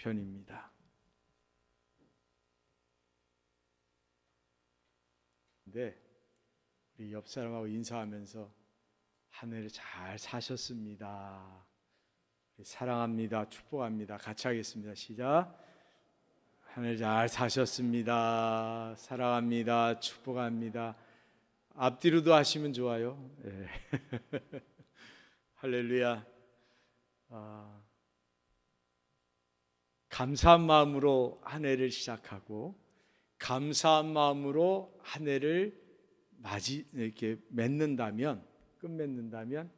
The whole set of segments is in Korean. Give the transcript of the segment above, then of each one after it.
편입니다. 근데 우리 옆 사람하고 인사하면서 한 해를 잘 사셨습니다. 사랑합니다. 축복합니다. 같이 하겠습니다. 시작. 한 해 잘 사셨습니다. 사랑합니다. 축복합니다. 앞뒤로도 하시면 좋아요. 네. 할렐루야. 감사한 마음으로 한 해를 시작하고 감사한 마음으로 한 해를 이렇게 끝맺는다면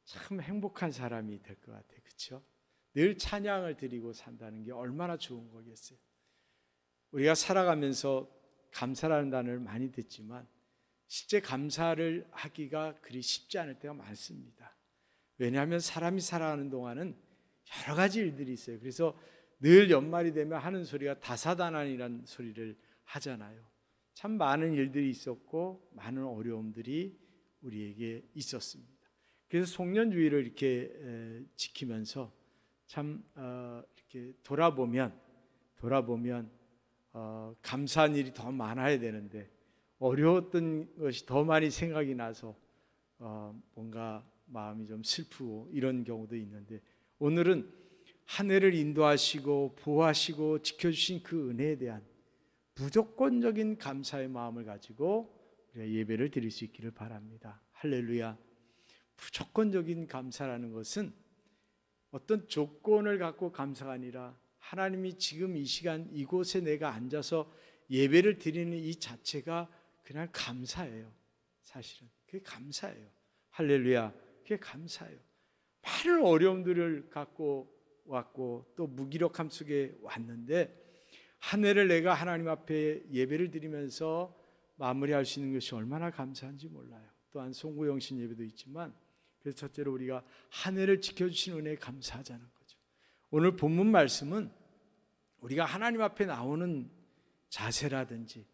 참 행복한 사람이 될 것 같아요. 그렇죠? 늘 찬양을 드리고 산다는 게 얼마나 좋은 거겠어요. 우리가 살아가면서 감사라는 단어를 많이 듣지만 실제 감사를 하기가 그리 쉽지 않을 때가 많습니다. 왜냐하면 사람이 살아가는 동안은 여러 가지 일들이 있어요. 그래서 늘 연말이 되면 하는 소리가 다사다난이라는 소리를 하잖아요. 참 많은 일들이 있었고 많은 어려움들이 우리에게 있었습니다. 그래서 송년주의를 이렇게 지키면서 참 이렇게 돌아보면 감사한 일이 더 많아야 되는데 어려웠던 것이 더 많이 생각이 나서 뭔가 마음이 좀 슬프고 이런 경우도 있는데 오늘은 한 해를 인도하시고 보호하시고 지켜주신 그 은혜에 대한 무조건적인 감사의 마음을 가지고 우리가 예배를 드릴 수 있기를 바랍니다. 할렐루야. 무조건적인 감사라는 것은 어떤 조건을 갖고 감사가 아니라 하나님이 지금 이 시간 이곳에 내가 앉아서 예배를 드리는 이 자체가 그냥 감사예요. 사실은 그게 감사예요. 할렐루야. 그게 감사예요. 많은 어려움들을 갖고 왔고 또 무기력함 속에 왔는데 한 해를 내가 하나님 앞에 예배를 드리면서 마무리할 수 있는 것이 얼마나 감사한지 몰라요. 또한 송구영신 예배도 있지만 그래서 첫째로 우리가 한 해를 지켜주신 은혜에 감사하자는 거죠. 오늘 본문 말씀은 우리가 하나님 앞에 나오는 자세라든지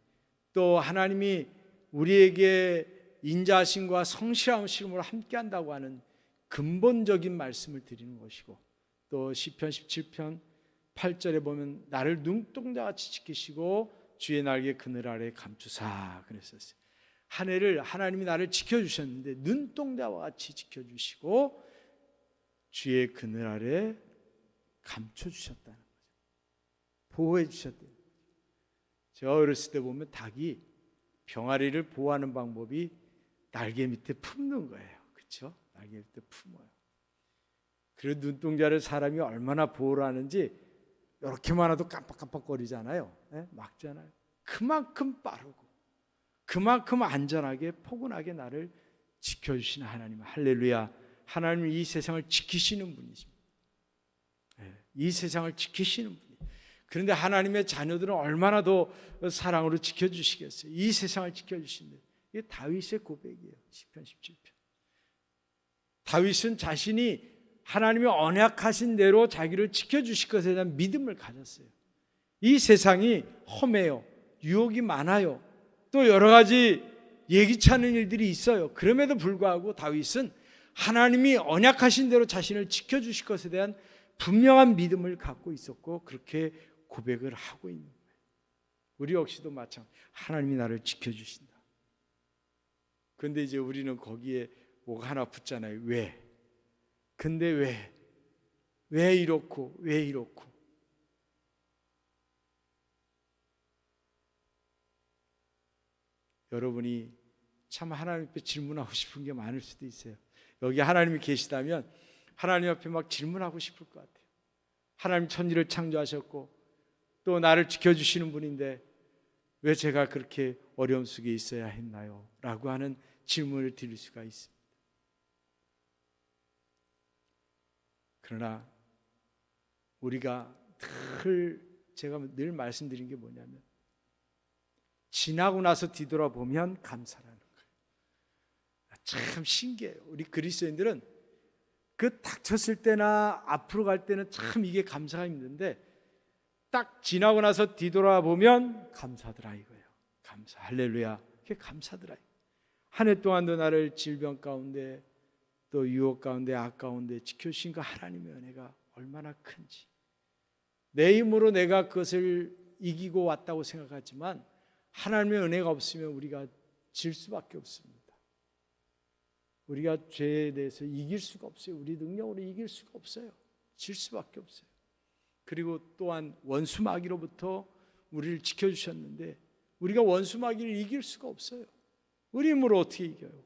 또 하나님이 우리에게 인자하심과 성실하심으로 함께한다고 하는 근본적인 말씀을 드리는 것이고 또 시편 17편 8절에 보면 나를 눈동자같이 지키시고 주의 날개 그늘 아래 감추사 그랬었어요. 한 해를 하나님이 나를 지켜주셨는데 눈동자와 같이 지켜주시고 주의 그늘 아래 감춰주셨다는 거죠. 보호해 주셨대요. 제가 어렸을 때 보면 닭이 병아리를 보호하는 방법이 날개 밑에 품는 거예요. 그렇죠? 날개 밑에 품어요. 그리고 눈동자를 사람이 얼마나 보호를 하는지 이렇게만 해도 깜빡깜빡거리잖아요. 네? 막잖아요. 그만큼 빠르고 그만큼 안전하게 포근하게 나를 지켜주시는 하나님. 할렐루야. 하나님은 이 세상을 지키시는 분이십니다. 네, 이 세상을 지키시는 분이에요. 그런데 하나님의 자녀들은 얼마나 더 사랑으로 지켜주시겠어요. 이 세상을 지켜주신다. 이게 다윗의 고백이에요. 시편 17편. 다윗은 자신이 하나님이 언약하신 대로 자기를 지켜주실 것에 대한 믿음을 가졌어요. 이 세상이 험해요. 유혹이 많아요. 또 여러 가지 예기치 않은 일들이 있어요. 그럼에도 불구하고 다윗은 하나님이 언약하신 대로 자신을 지켜주실 것에 대한 분명한 믿음을 갖고 있었고 그렇게 고백을 하고 있는 거예요. 우리 역시도 마찬가지. 하나님이 나를 지켜주신다. 그런데 이제 우리는 거기에 뭐가 하나 붙잖아요. 왜? 근데 왜? 왜 이렇고? 왜 이렇고? 여러분이 참 하나님 앞에 질문하고 싶은 게 많을 수도 있어요. 여기 하나님이 계시다면 하나님 앞에 막 질문하고 싶을 것 같아요. 하나님 천지를 창조하셨고 또 나를 지켜주시는 분인데 왜 제가 그렇게 어려움 속에 있어야 했나요? 라고 하는 질문을 드릴 수가 있습니다. 그러나 우리가 제가 늘 말씀드린 게 뭐냐면 지나고 나서 뒤돌아보면 감사라는 거예요. 참 신기해요. 우리 그리스도인들은 그 닥쳤을 때나 앞으로 갈 때는 참 이게 감사가 힘든데 딱 지나고 나서 뒤돌아보면 감사하더라 이거예요. 감사. 할렐루야. 그게 감사하더라. 한 해 동안도 나를 질병 가운데 또 유혹 가운데 악 가운데 지켜주신 그 하나님의 은혜가 얼마나 큰지 내 힘으로 내가 그것을 이기고 왔다고 생각하지만 하나님의 은혜가 없으면 우리가 질 수밖에 없습니다. 우리가 죄에 대해서 이길 수가 없어요. 우리 능력으로 이길 수가 없어요. 질 수밖에 없어요. 그리고 또한 원수 마귀로부터 우리를 지켜주셨는데 우리가 원수 마귀를 이길 수가 없어요. 우리 힘으로 어떻게 이겨요?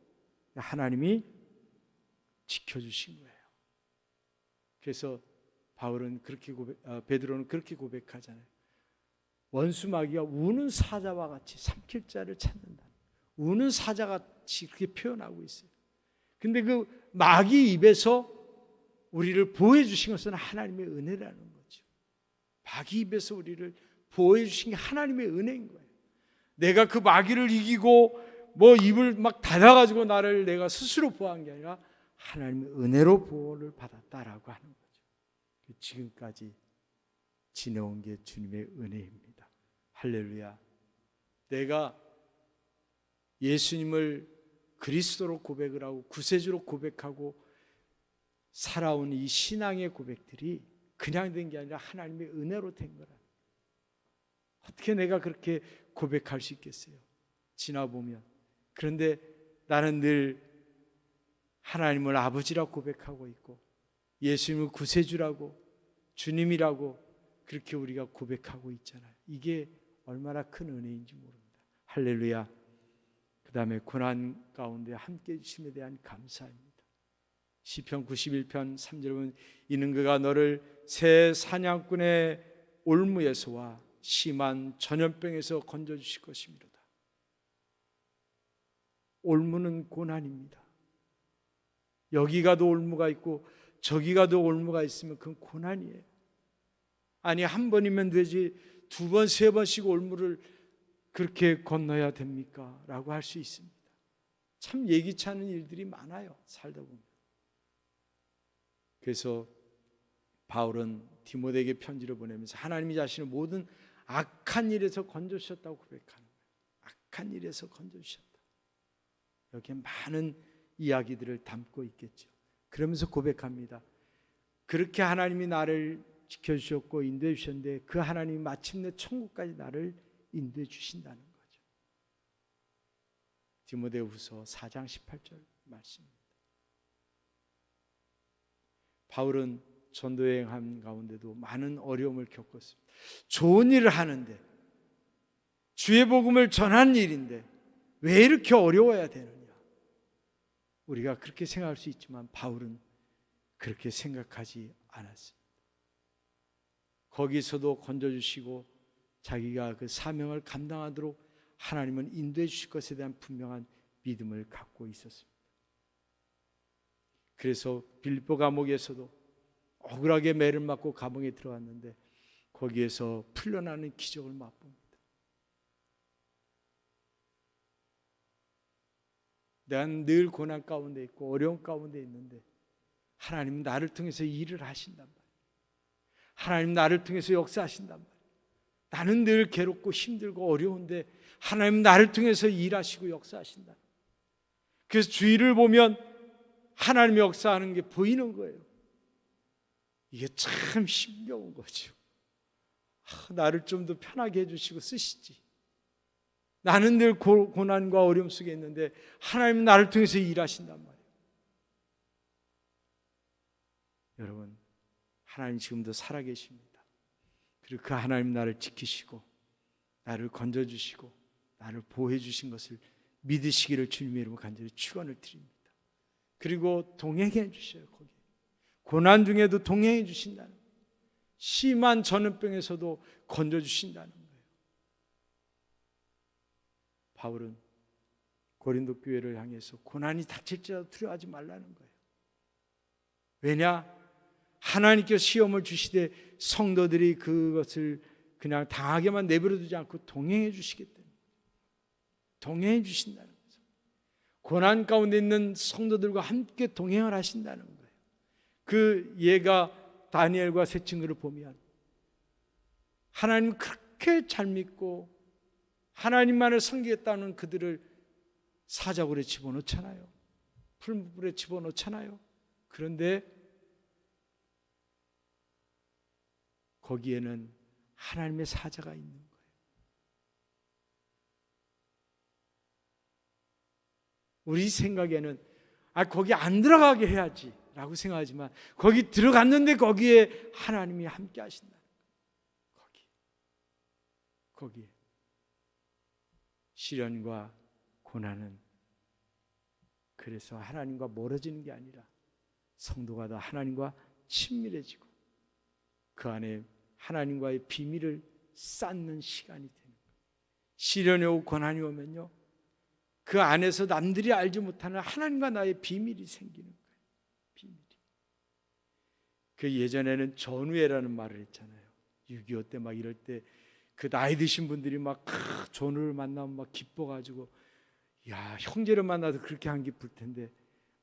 하나님이 지켜주신 거예요. 그래서 바울은 베드로는 그렇게 고백하잖아요. 원수 마귀가 우는 사자와 같이 삼킬 자를 찾는다. 우는 사자같이 그렇게 표현하고 있어요. 근데 그 마귀 입에서 우리를 보호해 주신 것은 하나님의 은혜라는 거죠. 마귀 입에서 우리를 보호해 주신 게 하나님의 은혜인 거예요. 내가 그 마귀를 이기고 뭐 입을 막 닫아가지고 나를 내가 스스로 보호한 게 아니라 하나님의 은혜로 보호를 받았다라고 하는 거죠. 지금까지 지내온 게 주님의 은혜입니다. 할렐루야. 내가 예수님을 그리스도로 고백을 하고 구세주로 고백하고 살아온 이 신앙의 고백들이 그냥 된 게 아니라 하나님의 은혜로 된 거라. 어떻게 내가 그렇게 고백할 수 있겠어요? 지나보면. 그런데 나는 늘 하나님을 아버지라고 고백하고 있고 예수님을 구세주라고 주님이라고 그렇게 우리가 고백하고 있잖아요. 이게 얼마나 큰 은혜인지 모릅니다. 할렐루야. 그 다음에 고난 가운데 함께해 주심에 대한 감사입니다. 시편 91편 3절에 보면 이는 그가 너를 새 사냥꾼의 올무에서와 심한 전염병에서 건져주실 것입니다. 올무는 고난입니다. 여기 가도 올무가 있고 저기 가도 올무가 있으면 그건 고난이에요. 아니 한 번이면 되지 두 번, 세 번씩 올무를 그렇게 건너야 됩니까? 라고 할 수 있습니다. 참 예기치 않은 일들이 많아요. 살다 보면. 그래서 바울은 디모데에게 편지를 보내면서 하나님이 자신을 모든 악한 일에서 건져주셨다고 고백하는 거예요. 악한 일에서 건져주셨다. 여기에 많은 이야기들을 담고 있겠죠. 그러면서 고백합니다. 그렇게 하나님이 나를 지켜주셨고 인도해 주셨는데 그 하나님이 마침내 천국까지 나를 인도해 주신다는 거죠. 디모데후서 4장 18절 말씀입니다. 바울은 전도여행한 가운데도 많은 어려움을 겪었습니다. 좋은 일을 하는데 주의 복음을 전하는 일인데 왜 이렇게 어려워야 되느냐? 우리가 그렇게 생각할 수 있지만 바울은 그렇게 생각하지 않았습니다. 거기서도 건져주시고 자기가 그 사명을 감당하도록 하나님은 인도해 주실 것에 대한 분명한 믿음을 갖고 있었습니다. 그래서 빌립보 감옥에서도 억울하게 매를 맞고 감옥에 들어갔는데 거기에서 풀려나는 기적을 맛봅니다. 내가 늘 고난 가운데 있고 어려움 가운데 있는데 하나님은 나를 통해서 일을 하신단 말이에요. 하나님 나를 통해서 역사하신단 말이에요. 나는 늘 괴롭고 힘들고 어려운데 하나님 나를 통해서 일하시고 역사하신다. 그래서 주위를 보면 하나님의 역사하는 게 보이는 거예요. 이게 참 힘겨운 거죠. 나를 좀 더 편하게 해주시고 쓰시지. 나는 늘 고난과 어려움 속에 있는데 하나님 나를 통해서 일하신단 말이에요. 여러분, 하나님 지금도 살아계십니다. 그리고 그 하나님 나를 지키시고 나를 건져주시고 나를 보호해 주신 것을 믿으시기를 주님의 이름으로 간절히 축원을 드립니다. 그리고 동행해 주셔요. 거기 고난 중에도 동행해 주신다는 거예요. 심한 전염병에서도 건져주신다는 거예요. 바울은 고린도 교회를 향해서 고난이 닥칠지라도 두려워하지 말라는 거예요. 왜냐? 하나님께서 시험을 주시되 성도들이 그것을 그냥 당하게만 내버려 두지 않고 동행해 주시기 때문에 동행해 주신다는 거죠. 고난 가운데 있는 성도들과 함께 동행을 하신다는 거예요. 그 예가 다니엘과 세 친구를 보면 하나님 그렇게 잘 믿고 하나님만을 섬기겠다는 그들을 사자굴에 집어넣잖아요. 풀무불에 집어넣잖아요. 그런데 거기에는 하나님의 사자가 있는 거예요. 우리 생각에는 거기 안 들어가게 해야지 라고 생각하지만 거기 들어갔는데 거기에 하나님이 함께 하신다는 거예요. 거기에 시련과 고난은 그래서 하나님과 멀어지는 게 아니라 성도가 더 하나님과 친밀해지고 그 안에 하나님과의 비밀을 쌓는 시간이 되는 거예요. 시련이 오고 고난이 오면요, 그 안에서 남들이 알지 못하는 하나님과 나의 비밀이 생기는 거예요. 비밀이. 그 예전에는 전우회라는 말을 했잖아요. 6.25 때 막 이럴 때 그 나이 드신 분들이 막 전우를 만나면 막 기뻐가지고, 야, 형제를 만나도 그렇게 안 기쁠 텐데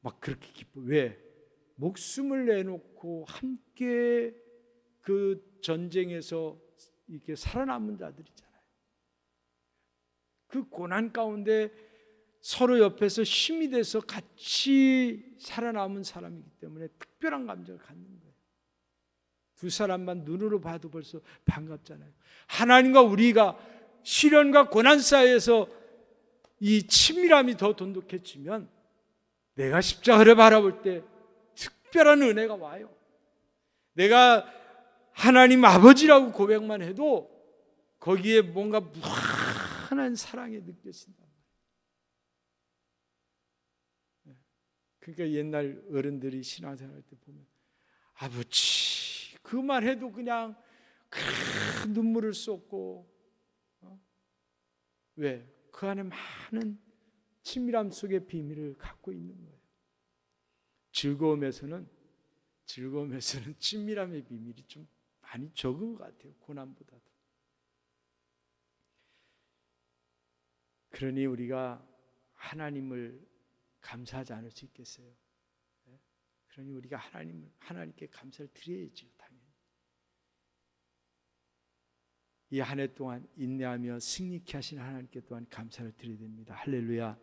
막 그렇게 기뻐. 왜? 목숨을 내놓고 함께 그 전쟁에서 이렇게 살아남은 자들이잖아요. 그 고난 가운데 서로 옆에서 힘이 돼서 같이 살아남은 사람이기 때문에 특별한 감정을 갖는 거예요. 두 사람만 눈으로 봐도 벌써 반갑잖아요. 하나님과 우리가 시련과 고난 사이에서 이 친밀함이 더 돈독해지면 내가 십자가를 바라볼 때 특별한 은혜가 와요. 내가 하나님 아버지라고 고백만 해도 거기에 뭔가 무한한 사랑이 느껴진단 말이에요. 그러니까 옛날 어른들이 신앙생활 때 보면 아버지 그 말 해도 그냥 큰 눈물을 쏟고, 왜? 그 안에 많은 친밀함 속의 비밀을 갖고 있는 거예요. 즐거움에서는 친밀함의 비밀이 좀 많이 적은 것 같아요. 고난보다도. 그러니 우리가 하나님을 감사하지 않을 수 있겠어요? 그러니 우리가 하나님께 감사를 드려야죠. 당연히. 이 한 해 동안 인내하며 승리케 하신 하나님께 또한 감사를 드려야 됩니다. 할렐루야.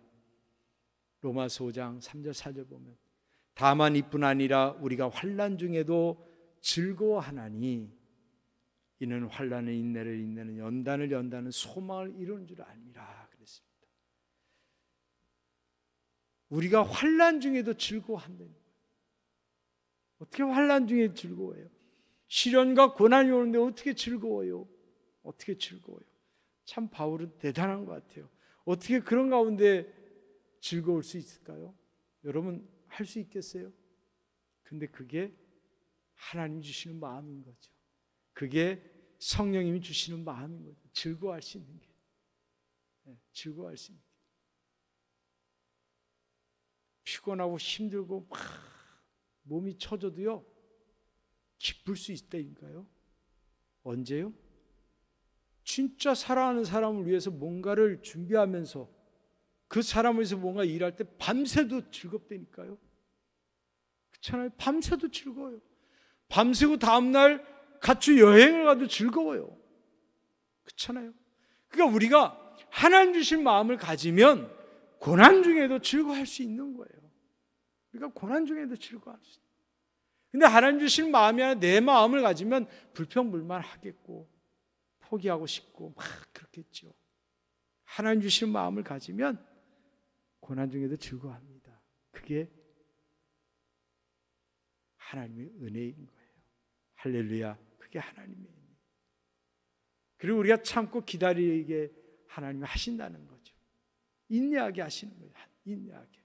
로마서 5장 3절 4절 보면 다만 이뿐 아니라 우리가 환난 중에도 즐거워하나니 이는 환난의 인내를 인내는 연단을 연다는 소망을 이루는 줄 압니다. 그랬습니다. 우리가 환난 중에도 즐거워한다는 거예요. 어떻게 환난 중에 즐거워해요? 시련과 고난이 오는데 어떻게 즐거워요? 어떻게 즐거워요? 참 바울은 대단한 것 같아요. 어떻게 그런 가운데 즐거울 수 있을까요? 여러분 할 수 있겠어요? 근데 그게 하나님 주시는 마음인 거죠. 그게 성령님이 주시는 마음인 거죠. 즐거워할 수 있는 게. 즐거워할 수 있는 게. 피곤하고 힘들고 막 몸이 처져도요, 기쁠 수 있다니까요. 언제요? 진짜 사랑하는 사람을 위해서 뭔가를 준비하면서 그 사람을 위해서 뭔가 일할 때 밤새도 즐겁다니까요. 그렇잖아요. 밤새도 즐거워요. 밤새고 다음날 같이 여행을 가도 즐거워요. 그렇잖아요. 그러니까 우리가 하나님 주신 마음을 가지면 고난 중에도 즐거워할 수 있는 거예요. 우리가 고난 중에도 즐거워할 수 있어요. 근데 하나님 주신 마음이 아니라 내 마음을 가지면 불평불만하겠고 포기하고 싶고 막 그렇겠죠. 하나님 주신 마음을 가지면 고난 중에도 즐거워합니다. 그게 하나님의 은혜인 거예요. 할렐루야. 그게 하나님의 은혜. 그리고 우리가 참고 기다리게 하나님이 하신다는 거죠. 인내하게 하시는 거예요. 인내하게.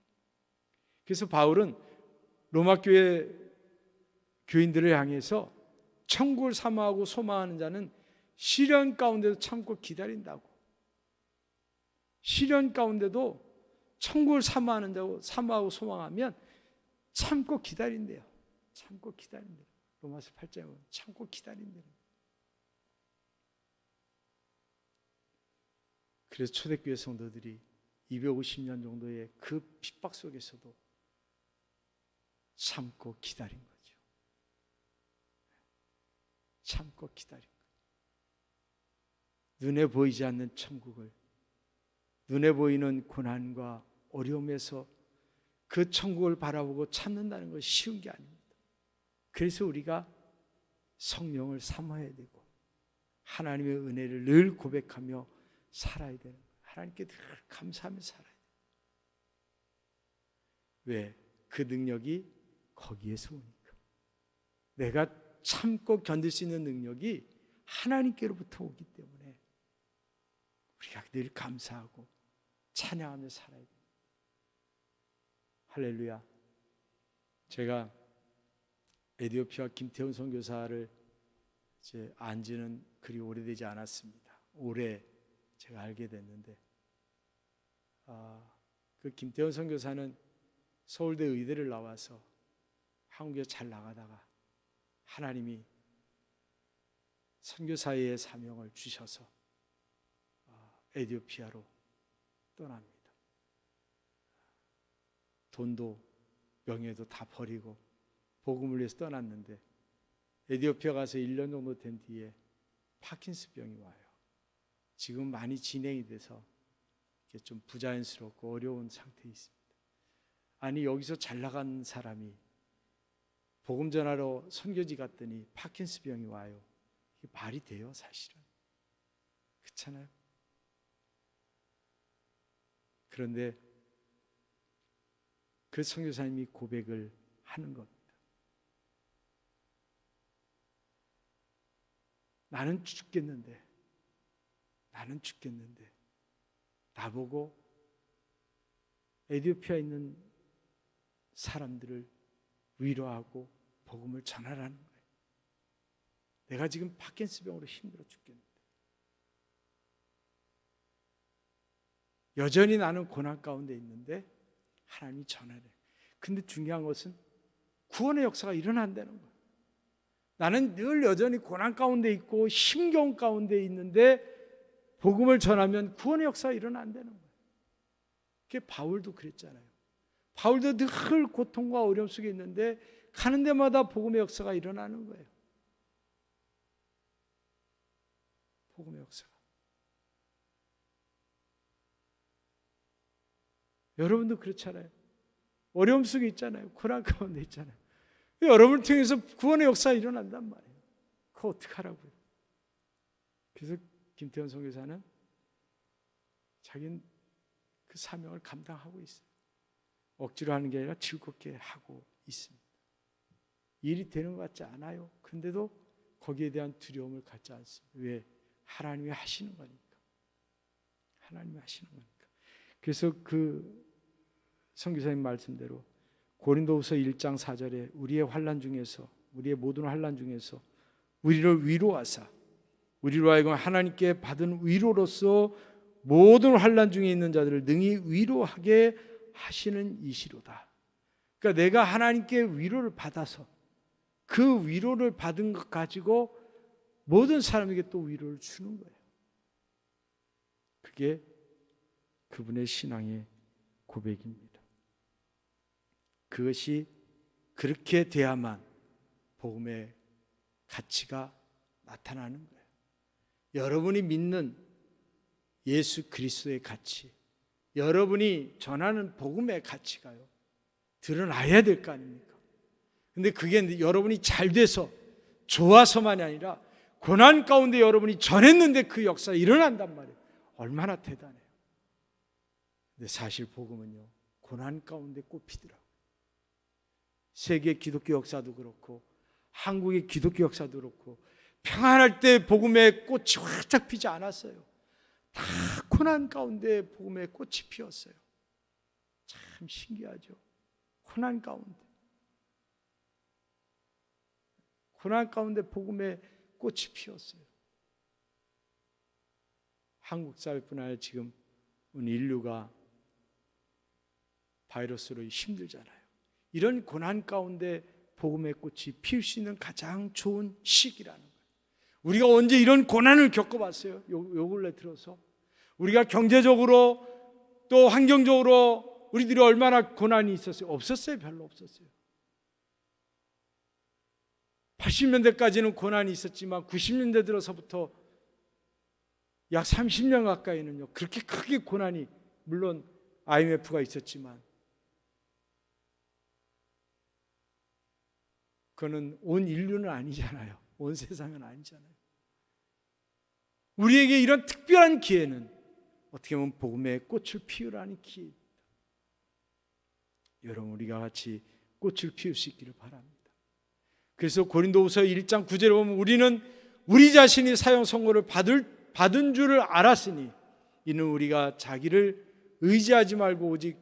그래서 바울은 로마 교회 교인들을 향해서 천국을 사모하고 소망하는 자는 시련 가운데도 참고 기다린다고. 시련 가운데도 천국을 사모하는 자고 사모하고 소망하면 참고 기다린대요. 참고 기다린대요. 로마서 8장에 보면 참고 기다린대요. 그래서 초대교회 성도들이 250년 정도의 그 핍박 속에서도 참고 기다린 거죠. 참고 기다린 거예요. 눈에 보이지 않는 천국을, 눈에 보이는 고난과 어려움에서 그 천국을 바라보고 참는다는 것이 쉬운 게 아닙니다. 그래서 우리가 성령을 사모해야 되고 하나님의 은혜를 늘 고백하며 살아야 되는 거예요. 하나님께 늘 감사하며 살아야 돼요. 왜? 그 능력이 거기에서 오니까. 내가 참고 견딜 수 있는 능력이 하나님께로부터 오기 때문에 우리가 늘 감사하고 찬양하며 살아야 돼요. 할렐루야. 제가 에티오피아 김태훈 선교사를 이제 안 지는 그리 오래되지 않았습니다. 올해 제가 알게 됐는데, 그 김태훈 선교사는 서울대 의대를 나와서 한국에 잘 나가다가 하나님이 선교사의 사명을 주셔서 에티오피아로 떠납니다. 돈도 명예도 다 버리고 복음을 위해서 떠났는데 에티오피아 가서 1년 정도 된 뒤에 파킨스병이 와요. 지금 많이 진행이 돼서 좀 부자연스럽고 어려운 상태에 있습니다. 아니, 여기서 잘 나간 사람이 복음 전하러 선교지 갔더니 파킨스병이 와요. 이게 말이 돼요, 사실은? 그렇잖아요. 그런데 그 선교사님이 고백을 하는 겁니다. 나는 죽겠는데 나보고 에티오피아에 있는 사람들을 위로하고 복음을 전하라는 거예요. 내가 지금 파킨스병으로 힘들어 죽겠는데 여전히 나는 고난 가운데 있는데 하나님이 전하래. 근데 중요한 것은 구원의 역사가 일어난다는 거예요. 나는 늘 여전히 고난 가운데 있고 힘겨운 가운데 있는데 복음을 전하면 구원의 역사가 일어난다는 거예요. 그게 바울도 그랬잖아요. 바울도 늘 고통과 어려움 속에 있는데 가는 데마다 복음의 역사가 일어나는 거예요. 복음의 역사가. 여러분도 그렇잖아요. 어려움 속에 있잖아요. 고난 가운데 있잖아요. 여러분을 통해서 구원의 역사가 일어난단 말이에요. 그거 어떻게 하라고요? 그래서 김태원 선교사는 자기는 그 사명을 감당하고 있어요. 억지로 하는 게 아니라 즐겁게 하고 있습니다. 일이 되는 것 같지 않아요. 그런데도 거기에 대한 두려움을 갖지 않습니다. 왜? 하나님이 하시는 거니까. 하나님이 하시는 거니까. 그래서 그 선교사님 말씀대로 고린도후서 1장 4절에 우리의 환난 중에서, 우리의 모든 환난 중에서 우리를 위로하사 우리로 하여금 하나님께 받은 위로로서 모든 환난 중에 있는 자들을 능히 위로하게 하시는 이시로다. 그러니까 내가 하나님께 위로를 받아서 그 위로를 받은 것 가지고 모든 사람에게 또 위로를 주는 거예요. 그게 그분의 신앙의 고백입니다. 그것이 그렇게 돼야만 복음의 가치가 나타나는 거예요. 여러분이 믿는 예수 그리스도의 가치, 여러분이 전하는 복음의 가치가요 드러나야 될 거 아닙니까? 근데 그게 여러분이 잘 돼서 좋아서만이 아니라 고난 가운데 여러분이 전했는데 그 역사가 일어난단 말이에요. 얼마나 대단해요. 근데 사실 복음은요 고난 가운데 꽃피더라고요. 세계 기독교 역사도 그렇고 한국의 기독교 역사도 그렇고 평안할 때 복음의 꽃이 활짝 피지 않았어요. 다 고난 가운데 복음의 꽃이 피었어요. 참 신기하죠. 고난 가운데 복음의 꽃이 피었어요. 한국 사회뿐 아니라 지금 인류가 바이러스로 힘들잖아요. 이런 고난 가운데 복음의 꽃이 피울 수 있는 가장 좋은 시기라는 거예요. 우리가 언제 이런 고난을 겪어봤어요? 요 근래 들어서 우리가 경제적으로 또 환경적으로 우리들이 얼마나 고난이 있었어요? 없었어요. 별로 없었어요. 80년대까지는 고난이 있었지만 90년대 들어서부터 약 30년 가까이는요 그렇게 크게 고난이, 물론 IMF가 있었지만 그거는 온 인류는 아니잖아요. 온 세상은 아니잖아요. 우리에게 이런 특별한 기회는 어떻게 보면 복음의 꽃을 피우라는 기회입니다. 여러분, 우리가 같이 꽃을 피울 수 있기를 바랍니다. 그래서 고린도후서 1장 9절에 보면 우리는 우리 자신이 사형 선고를 받은 줄을 알았으니 이는 우리가 자기를 의지하지 말고 오직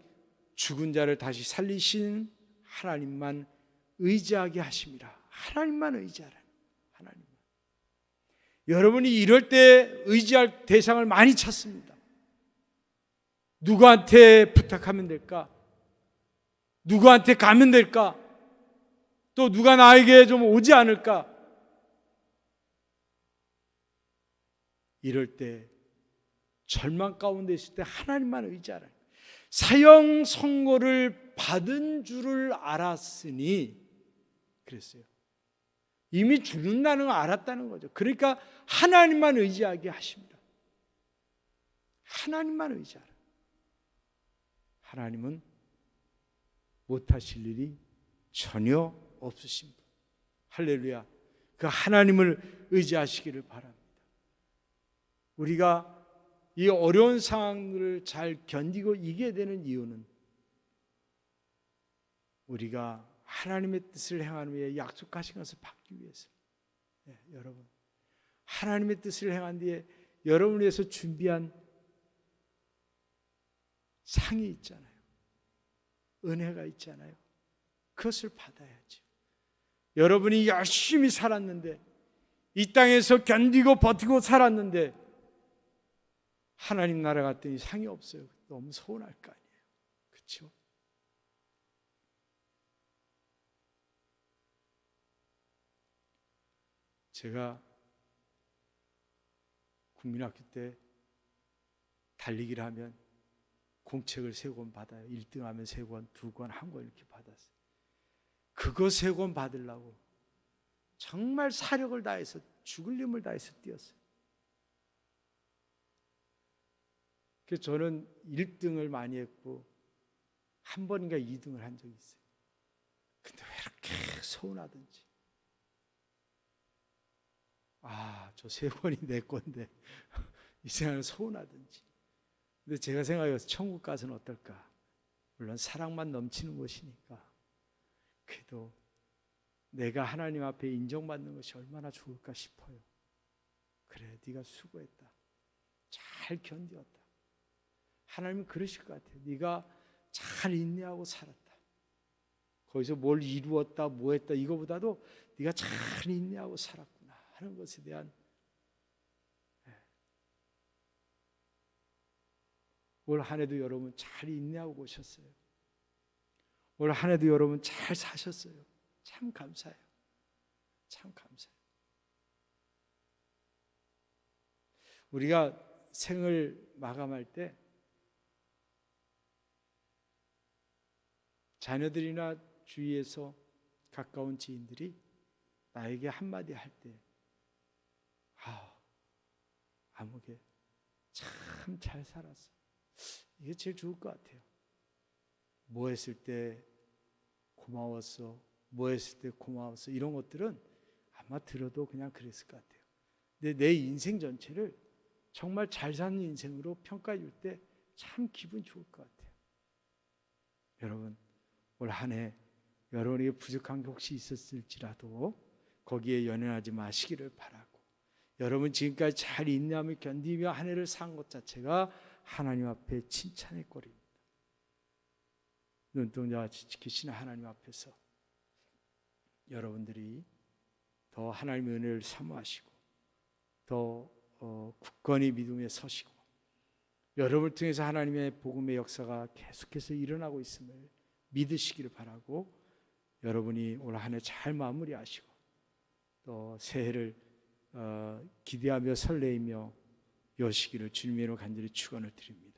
죽은 자를 다시 살리신 하나님만 의지하게 하심이라. 하나님만 의지하라. 하나님만. 여러분이 이럴 때 의지할 대상을 많이 찾습니다. 누구한테 부탁하면 될까? 누구한테 가면 될까? 또 누가 나에게 좀 오지 않을까? 이럴 때 절망 가운데 있을 때 하나님만 의지하라. 사형 선고를 받은 줄을 알았으니 그랬어요. 이미 죽는다는 걸 알았다는 거죠. 그러니까 하나님만 의지하게 하십니다. 하나님만 의지하라. 하나님은 못하실 일이 전혀 없으신 분. 할렐루야. 그 하나님을 의지하시기를 바랍니다. 우리가 이 어려운 상황을 잘 견디고 이겨야 되는 이유는 우리가 하나님의 뜻을 행하는 위해 약속하신 것을 받기 위해서. 네, 여러분, 하나님의 뜻을 행한 뒤에 여러분을 위해서 준비한 상이 있잖아요. 은혜가 있잖아요. 그것을 받아야죠. 여러분이 열심히 살았는데, 이 땅에서 견디고 버티고 살았는데 하나님 나라 갔더니 상이 없어요. 너무 서운할 거 아니에요. 그렇죠? 제가 국민학교 때 달리기를 하면 공책을 3권 받아요. 1등 하면 3권, 2권, 1권 이렇게 받았어요. 그거 3권 받으려고 정말 사력을 다해서 죽을 힘을 다해서 뛰었어요. 그래서 저는 1등을 많이 했고 한 번인가 2등을 한 적이 있어요. 근데 왜 이렇게 서운하든지, 저 3권이 내 건데 이 생각을 서운하든지. 근데 제가 생각해서 천국 가서는 어떨까? 물론 사랑만 넘치는 곳이니까 그래도 내가 하나님 앞에 인정받는 것이 얼마나 좋을까 싶어요. 그래, 네가 수고했다. 잘 견디었다. 하나님은 그러실 것 같아요. 네가 잘 인내하고 살았다. 거기서 뭘 이루었다, 뭐 했다 이거보다도 네가 잘 인내하고 살았구나 하는 것에 대한, 올 한 해도 여러분 잘 인내하고 오셨어요. 올 한 해도 여러분 잘 사셨어요. 참 감사해요. 참 감사해요. 우리가 생을 마감할 때 자녀들이나 주위에서 가까운 지인들이 나에게 한마디 할 때, 아무개 참 잘 살았어. 이게 제일 좋을 것 같아요. 뭐 했을 때 고마웠어, 뭐 했을 때 고마웠어, 이런 것들은 아마 들어도 그냥 그랬을 것 같아요. 근데 내 인생 전체를 정말 잘 사는 인생으로 평가해 줄 때 참 기분 좋을 것 같아요. 여러분, 올 한 해 여러분에게 부족한 게 혹시 있었을지라도 거기에 연연하지 마시기를 바라고, 여러분 지금까지 잘 인내하며 견디며 한 해를 산 것 자체가 하나님 앞에 칭찬의 꼴입니다. 눈동자같이 지키시는 하나님 앞에서 여러분들이 더 하나님의 은혜를 사모하시고 더 굳건히 믿음에 서시고, 여러분을 통해서 하나님의 복음의 역사가 계속해서 일어나고 있음을 믿으시기를 바라고, 여러분이 올 한 해 잘 마무리하시고 또 새해를 기대하며 설레이며 여시기를 주님의 이름으로 간절히 축원을 드립니다.